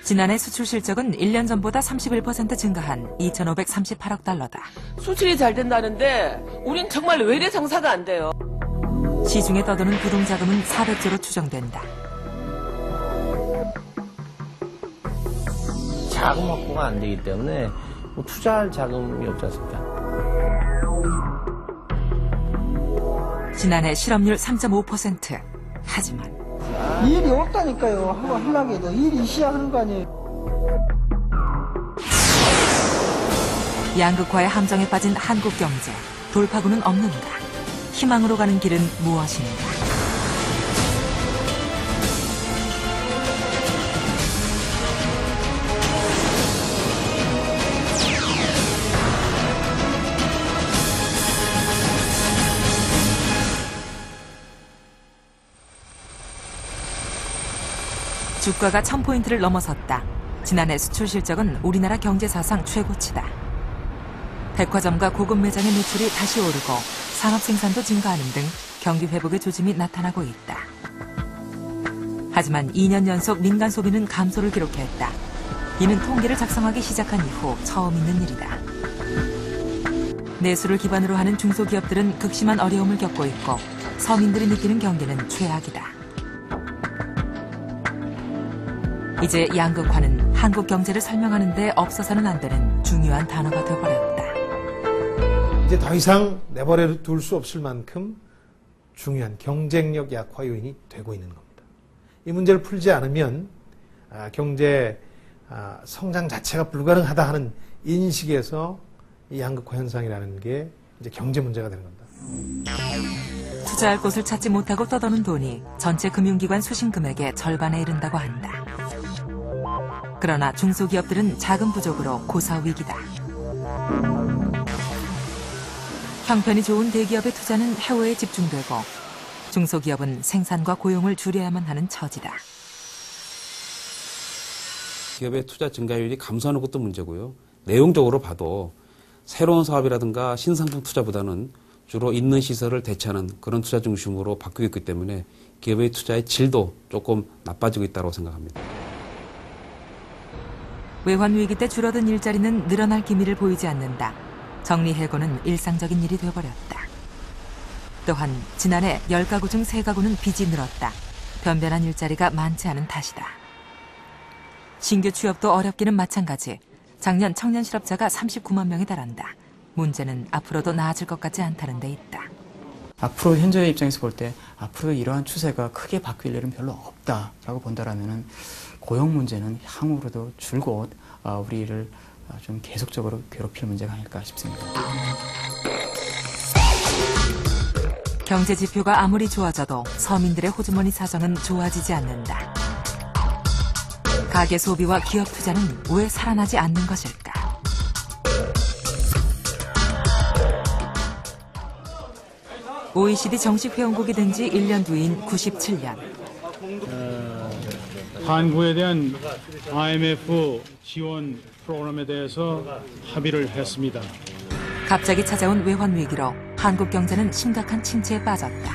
지난해 수출 실적은 1년 전보다 31% 증가한 2,538억 달러다. 수출이 잘 된다는데 우린 정말 외래 장사가 안 돼요. 시중에 떠도는 부동자금은 400조로 추정된다. 자금 확보가 안 되기 때문에 투자할 자금이 없지 않습니까? 지난해 실업률 3.5%. 하지만 일이 없다니까요. 하려고 해도 일이 시작하는 거 아니에요. 양극화의 함정에 빠진 한국 경제. 돌파구는 없는가? 희망으로 가는 길은 무엇인가? 주가가 1000포인트를 넘어섰다. 지난해 수출 실적은 우리나라 경제 사상 최고치다. 백화점과 고급 매장의 매출이 다시 오르고 산업 생산도 증가하는 등 경기 회복의 조짐이 나타나고 있다. 하지만 2년 연속 민간 소비는 감소를 기록했다. 이는 통계를 작성하기 시작한 이후 처음 있는 일이다. 내수를 기반으로 하는 중소기업들은 극심한 어려움을 겪고 있고 서민들이 느끼는 경기는 최악이다. 이제 양극화는 한국 경제를 설명하는 데 없어서는 안 되는 중요한 단어가 되어버렸다. 이제 더 이상 내버려 둘 수 없을 만큼 중요한 경쟁력 약화 요인이 되고 있는 겁니다. 이 문제를 풀지 않으면 경제 성장 자체가 불가능하다 하는 인식에서 이 양극화 현상이라는 게 이제 경제 문제가 되는 겁니다. 투자할 곳을 찾지 못하고 떠도는 돈이 전체 금융기관 수신 금액의 절반에 이른다고 한다. 그러나 중소기업들은 자금 부족으로 고사위기다. 형편이 좋은 대기업의 투자는 해외에 집중되고 중소기업은 생산과 고용을 줄여야만 하는 처지다. 기업의 투자 증가율이 감소하는 것도 문제고요. 내용적으로 봐도 새로운 사업이라든가 신상품 투자보다는 주로 있는 시설을 대체하는 그런 투자 중심으로 바뀌고 있기 때문에 기업의 투자의 질도 조금 나빠지고 있다고 생각합니다. 외환위기 때 줄어든 일자리는 늘어날 기미를 보이지 않는다. 정리해고는 일상적인 일이 되어버렸다. 또한 지난해 10가구 중 3가구는 빚이 늘었다. 변변한 일자리가 많지 않은 탓이다. 신규 취업도 어렵기는 마찬가지. 작년 청년 실업자가 39만 명에 달한다. 문제는 앞으로도 나아질 것 같지 않다는 데 있다. 앞으로 현재의 입장에서 볼 때 앞으로 이러한 추세가 크게 바뀔 일은 별로 없다라고 본다라면은 고용 문제는 향후로도 줄곧 우리를 좀 계속적으로 괴롭힐 문제가 아닐까 싶습니다. 경제 지표가 아무리 좋아져도 서민들의 호주머니 사정은 좋아지지 않는다. 가계 소비와 기업 투자는 왜 살아나지 않는 것일까? OECD 정식 회원국이 된 지 1년 뒤인 97년. 한국에 대한 IMF 지원 프로그램에 대해서 합의를 했습니다. 갑자기 찾아온 외환위기로 한국 경제는 심각한 침체에 빠졌다.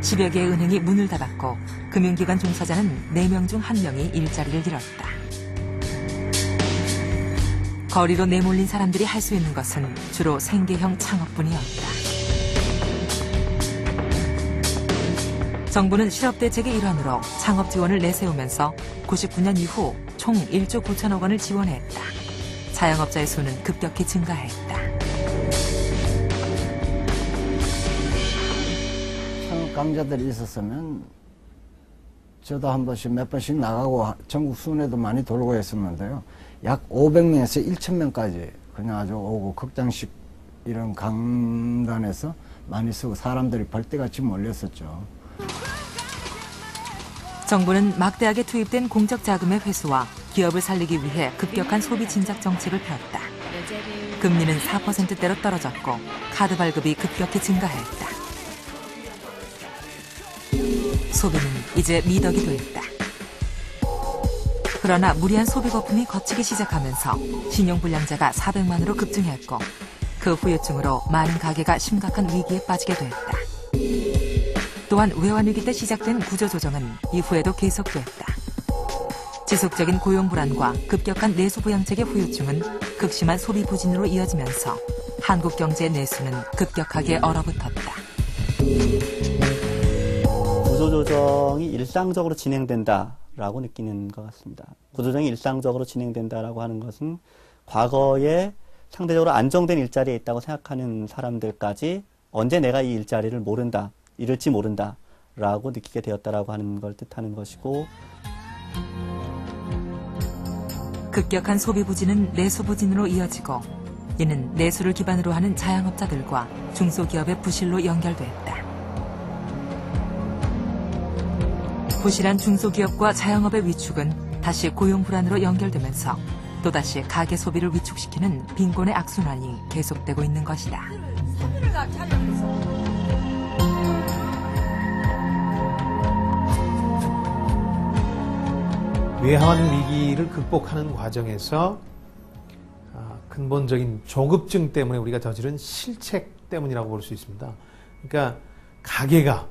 10여 개의 은행이 문을 닫았고 금융기관 종사자는 4명 중 1명이 일자리를 잃었다. 거리로 내몰린 사람들이 할 수 있는 것은 주로 생계형 창업뿐이었다. 정부는 실업대책의 일환으로 창업 지원을 내세우면서 99년 이후 총 1조 9천억 원을 지원했다. 자영업자의 수는 급격히 증가했다. 창업 강좌들이 있었으면 저도 한 번씩 몇 번씩 나가고 전국 순회도 많이 돌고 했었는데요. 약 500명에서 1000명까지 그냥 아주 오고 극장식 이런 강단에서 많이 쓰고 사람들이 벌떼같이 몰렸었죠. 정부는 막대하게 투입된 공적 자금의 회수와 기업을 살리기 위해 급격한 소비 진작 정책을 폈다. 금리는 4%대로 떨어졌고 카드 발급이 급격히 증가했다. 소비는 이제 미덕이 됐다. 그러나 무리한 소비 거품이 걷히기 시작하면서 신용불량자가 400만으로 급증했고 그 후유증으로 많은 가게가 심각한 위기에 빠지게 됐다. 또한 외환위기 때 시작된 구조조정은 이후에도 계속됐다. 지속적인 고용 불안과 급격한 내수 부양책의 후유증은 극심한 소비 부진으로 이어지면서 한국 경제의 내수는 급격하게 얼어붙었다. 구조조정이 일상적으로 진행된다라고 느끼는 것 같습니다. 구조조정이 일상적으로 진행된다라고 하는 것은 과거에 상대적으로 안정된 일자리에 있다고 생각하는 사람들까지 언제 내가 이 일자리를 모른다, 잃을지 모른다라고 느끼게 되었다라고 하는 걸 뜻하는 것이고, 급격한 소비 부진은 내수 부진으로 이어지고 이는 내수를 기반으로 하는 자영업자들과 중소기업의 부실로 연결됐다. 부실한 중소기업과 자영업의 위축은 다시 고용 불안으로 연결되면서 또다시 가계 소비를 위축시키는 빈곤의 악순환이 계속되고 있는 것이다. 외환 위기를 극복하는 과정에서 근본적인 조급증 때문에 우리가 저지른 실책 때문이라고 볼 수 있습니다. 그러니까 가계가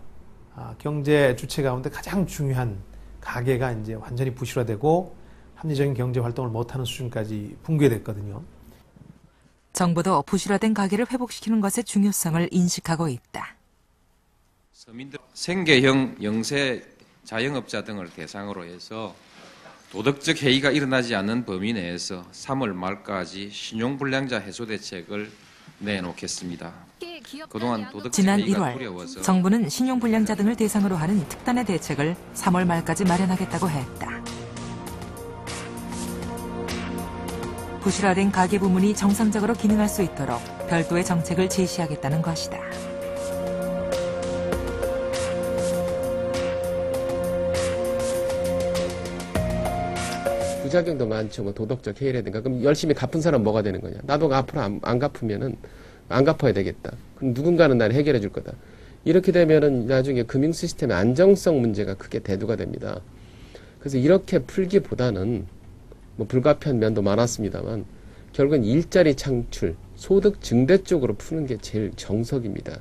경제 주체 가운데 가장 중요한 가계가 이제 완전히 부실화되고 합리적인 경제 활동을 못하는 수준까지 붕괴됐거든요. 정부도 부실화된 가계를 회복시키는 것의 중요성을 인식하고 있다. 서민들 생계형 영세 자영업자 등을 대상으로 해서 도덕적 해이가 일어나지 않는 범위 내에서 3월 말까지 신용불량자 해소 대책을 내놓겠습니다. 그동안 도덕적 지난 해이가 1월 두려워서 정부는 신용불량자 등을 대상으로 하는 특단의 대책을 3월 말까지 마련하겠다고 했다. 부실화된 가계 부문이 정상적으로 기능할 수 있도록 별도의 정책을 제시하겠다는 것이다. 부작용도 많죠. 뭐 도덕적 해이라든가. 그럼 열심히 갚은 사람 뭐가 되는 거냐? 나도 앞으로 안 갚으면은 안 갚아야 되겠다. 그럼 누군가는 날 해결해 줄 거다. 이렇게 되면은 나중에 금융 시스템의 안정성 문제가 크게 대두가 됩니다. 그래서 이렇게 풀기보다는 뭐 불가피한 면도 많았습니다만 결국은 일자리 창출, 소득 증대 쪽으로 푸는 게 제일 정석입니다.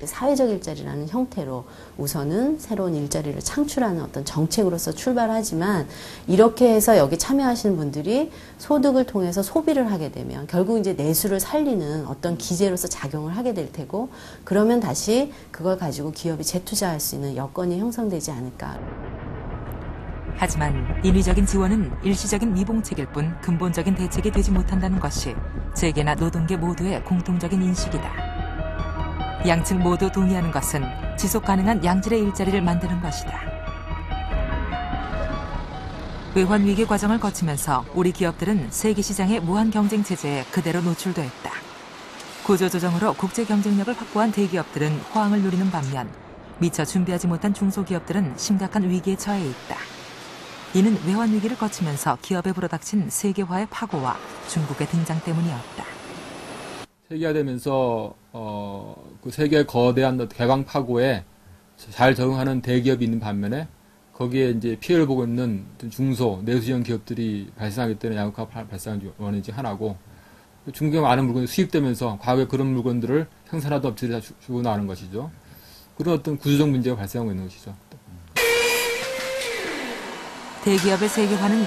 사회적 일자리라는 형태로 우선은 새로운 일자리를 창출하는 어떤 정책으로서 출발하지만 이렇게 해서 여기 참여하시는 분들이 소득을 통해서 소비를 하게 되면 결국 이제 내수를 살리는 어떤 기제로서 작용을 하게 될 테고 그러면 다시 그걸 가지고 기업이 재투자할 수 있는 여건이 형성되지 않을까. 하지만 인위적인 지원은 일시적인 미봉책일 뿐 근본적인 대책이 되지 못한다는 것이 재계나 노동계 모두의 공통적인 인식이다. 양측 모두 동의하는 것은 지속 가능한 양질의 일자리를 만드는 것이다. 외환 위기 과정을 거치면서 우리 기업들은 세계 시장의 무한 경쟁 체제에 그대로 노출됐다. 구조조정으로 국제 경쟁력을 확보한 대기업들은 호황을 누리는 반면 미처 준비하지 못한 중소기업들은 심각한 위기에 처해 있다. 이는 외환 위기를 거치면서 기업에 불어닥친 세계화의 파고와 중국의 등장 때문이었다. 세계화되면서 그 세계 거대한 개방 파고에 잘 적응하는 대기업이 있는 반면에 거기에 이제 피해를 보고 있는 중소 내수형 기업들이 발생하기 때문에 양극화 발생한 원인 중 하나고, 중국에 많은 물건이 수입되면서 과거에 그런 물건들을 생산하던 업체들이 다 주고 나가는 것이죠. 그런 어떤 구조적 문제가 발생하고 있는 것이죠. 대기업의 세계화는